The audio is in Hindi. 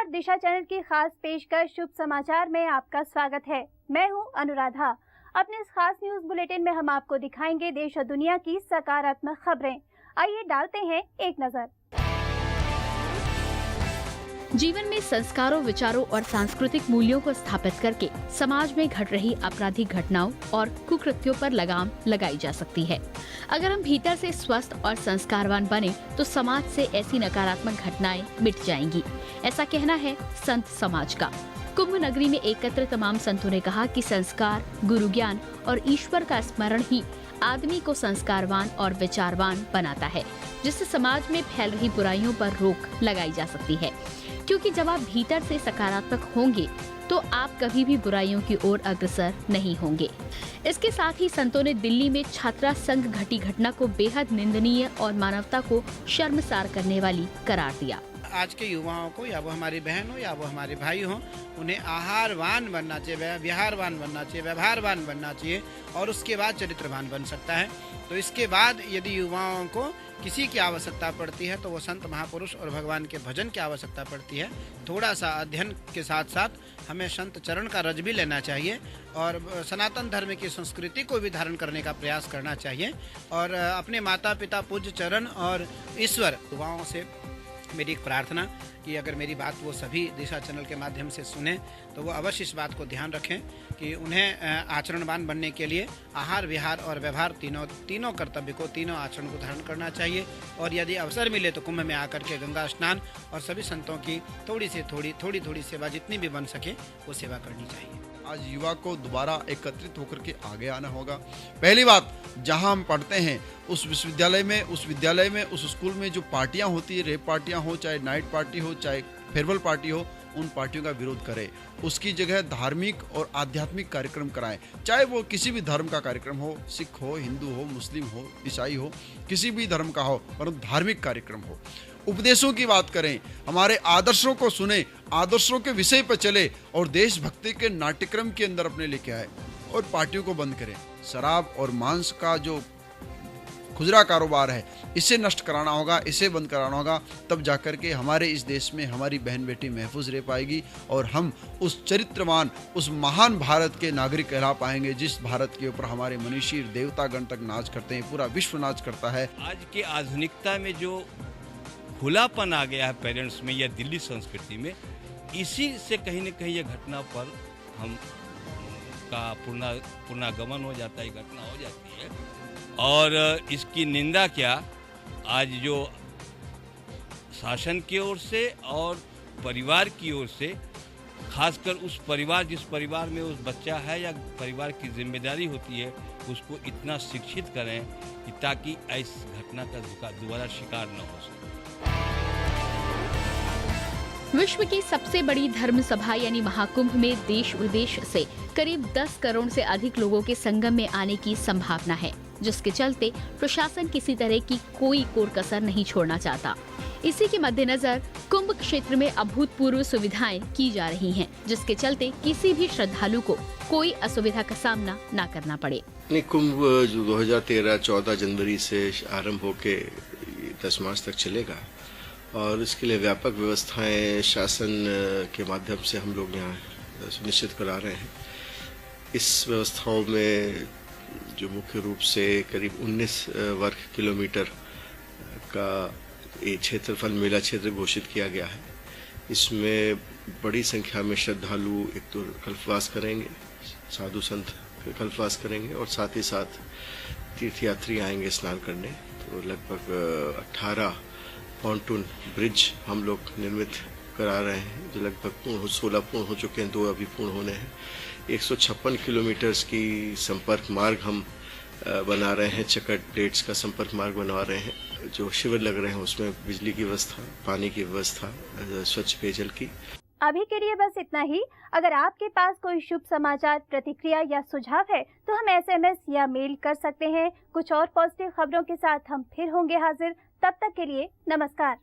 नमस्कार, दिशा चैनल की खास पेशकश शुभ समाचार में आपका स्वागत है। मैं हूं अनुराधा। अपने इस खास न्यूज बुलेटिन में हम आपको दिखाएंगे देश और दुनिया की सकारात्मक खबरें। आइए डालते हैं एक नजर। जीवन में संस्कारों, विचारों और सांस्कृतिक मूल्यों को स्थापित करके समाज में घट रही आपराधिक घटनाओं और कुकृत्यों पर लगाम लगाई जा सकती है। अगर हम भीतर से स्वस्थ और संस्कारवान बने तो समाज से ऐसी नकारात्मक घटनाएं मिट जाएंगी। ऐसा कहना है संत समाज का। कुंभ नगरी में एकत्र तमाम संतों ने कहा कि संस्कार, गुरु ज्ञान और ईश्वर का स्मरण ही आदमी को संस्कारवान और विचारवान बनाता है, जिससे समाज में फैल रही बुराइयों पर रोक लगाई जा सकती है। क्योंकि जब आप भीतर से सकारात्मक होंगे तो आप कभी भी बुराइयों की ओर अग्रसर नहीं होंगे। इसके साथ ही संतों ने दिल्ली में छात्रा संग घटी घटना को बेहद निंदनीय और मानवता को शर्मसार करने वाली करार दिया। आज के युवाओं को, या वो हमारी बहन हो या वो हमारे भाई हो, उन्हें आहारवान बनना चाहिए, विहारवान बनना चाहिए, व्यवहारवान बनना चाहिए और उसके बाद चरित्रवान बन सकता है। तो इसके बाद यदि युवाओं को किसी की आवश्यकता पड़ती है तो वो संत महापुरुष और भगवान के भजन की आवश्यकता पड़ती है। थोड़ा सा अध्ययन के साथ साथ हमें संत चरण का रज भी लेना चाहिए और सनातन धर्म की संस्कृति को भी धारण करने का प्रयास करना चाहिए और अपने माता पिता, पूज्य चरण और ईश्वर, युवाओं से मेरी एक प्रार्थना कि अगर मेरी बात वो सभी दिशा चैनल के माध्यम से सुने तो वो अवश्य इस बात को ध्यान रखें कि उन्हें आचरणवान बनने के लिए आहार, विहार और व्यवहार तीनों कर्तव्य को, तीनों आचरण को धारण करना चाहिए। और यदि अवसर मिले तो कुंभ में आकर के गंगा स्नान और सभी संतों की थोड़ी सेवा जितनी भी बन सके वो सेवा करनी चाहिए। आज युवा को दोबारा एकत्रित होकर के आगे आना होगा। पहली बात, जहां हम पढ़ते हैं उस विश्वविद्यालय में, उस स्कूल में जो पार्टियां होती है, रेप पार्टियां हो, चाहे नाइट पार्टी हो, चाहे फेयरवेल पार्टी हो, उन पार्टियों का विरोध करें। उसकी जगह धार्मिक और आध्यात्मिक कार्यक्रम कराएं, चाहे वो किसी भी धर्म का कार्यक्रम हो, सिख हो, हिंदू हो, मुस्लिम हो, ईसाई हो, किसी भी धर्म का हो, परंतु धार्मिक कार्यक्रम हो। उपदेशों की बात करें, हमारे आदर्शों को सुने, आदर्शों के विषय पर चले और देशभक्ति के नाट्यक्रम के अंदर अपने लेके आए और पार्टियों को बंद करें। शराब और मांस का जो खुदरा कारोबार है, इसे नष्ट कराना होगा, इसे बंद कराना होगा। तब जाकर के हमारे इस देश में हमारी बहन बेटी महफूज रह पाएगी और हम उस चरित्रवान, उस महान भारत के नागरिक कहला पाएंगे, जिस भारत के ऊपर हमारे मनीषी देवतागण तक नाच करते हैं, पूरा विश्व नाच करता है। आज के आधुनिकता में जो खुलापन आ गया है पेरेंट्स में या दिल्ली संस्कृति में, इसी से कहीं न कहीं ये घटना पर हम का पुनरागमन हो जाता है, घटना हो जाती है। और इसकी निंदा क्या, आज जो शासन की ओर से और परिवार की ओर से, खासकर उस परिवार, जिस परिवार में उस बच्चा है या परिवार की जिम्मेदारी होती है, उसको इतना शिक्षित करें कि ताकि इस घटना का दोबारा शिकार न हो सके। विश्व की सबसे बड़ी धर्म सभा यानी महाकुंभ में देश विदेश से करीब 10 करोड़ से अधिक लोगों के संगम में आने की संभावना है, जिसके चलते प्रशासन किसी तरह की कोई कोर कसर नहीं छोड़ना चाहता। इसी के मद्देनजर कुंभ क्षेत्र में अभूतपूर्व सुविधाएं की जा रही हैं, जिसके चलते किसी भी श्रद्धालु को कोई असुविधा का सामना न करना पड़े। कुंभ जो 2013-14 जनवरी से आरंभ होके 10 मार्च तक चलेगा और इसके लिए व्यापक व्यवस्थाएं शासन के माध्यम से हम लोग यहाँ सुनिश्चित करा रहे हैं। इस व्यवस्थाओं में जो मुख्य रूप से करीब 19 वर्ग किलोमीटर का ये क्षेत्रफल मेला क्षेत्र घोषित किया गया है। इसमें बड़ी संख्या में श्रद्धालु एक तो कल्पवास करेंगे, साधु संत कल्पवास करेंगे और साथ ही साथ तीर्थयात्री आएंगे स्नान करने। तो लगभग 18 पॉन्टून ब्रिज हम लोग निर्मित करा रहे हैं, जो लगभग 16 पूर्ण हो चुके हैं, 2 अभी पूर्ण होने हैं। 156 किलोमीटर की संपर्क मार्ग हम बना रहे हैं, चकर प्लेट्स का संपर्क मार्ग बनवा रहे हैं। जो शिविर लग रहे हैं उसमें बिजली की व्यवस्था, पानी की व्यवस्था, स्वच्छ पेयजल की। अभी के लिए बस इतना ही। अगर आपके पास कोई शुभ समाचार, प्रतिक्रिया या सुझाव है तो हम SMS या मेल कर सकते हैं। कुछ और पॉजिटिव खबरों के साथ हम फिर होंगे हाजिर। तब तक के लिए नमस्कार।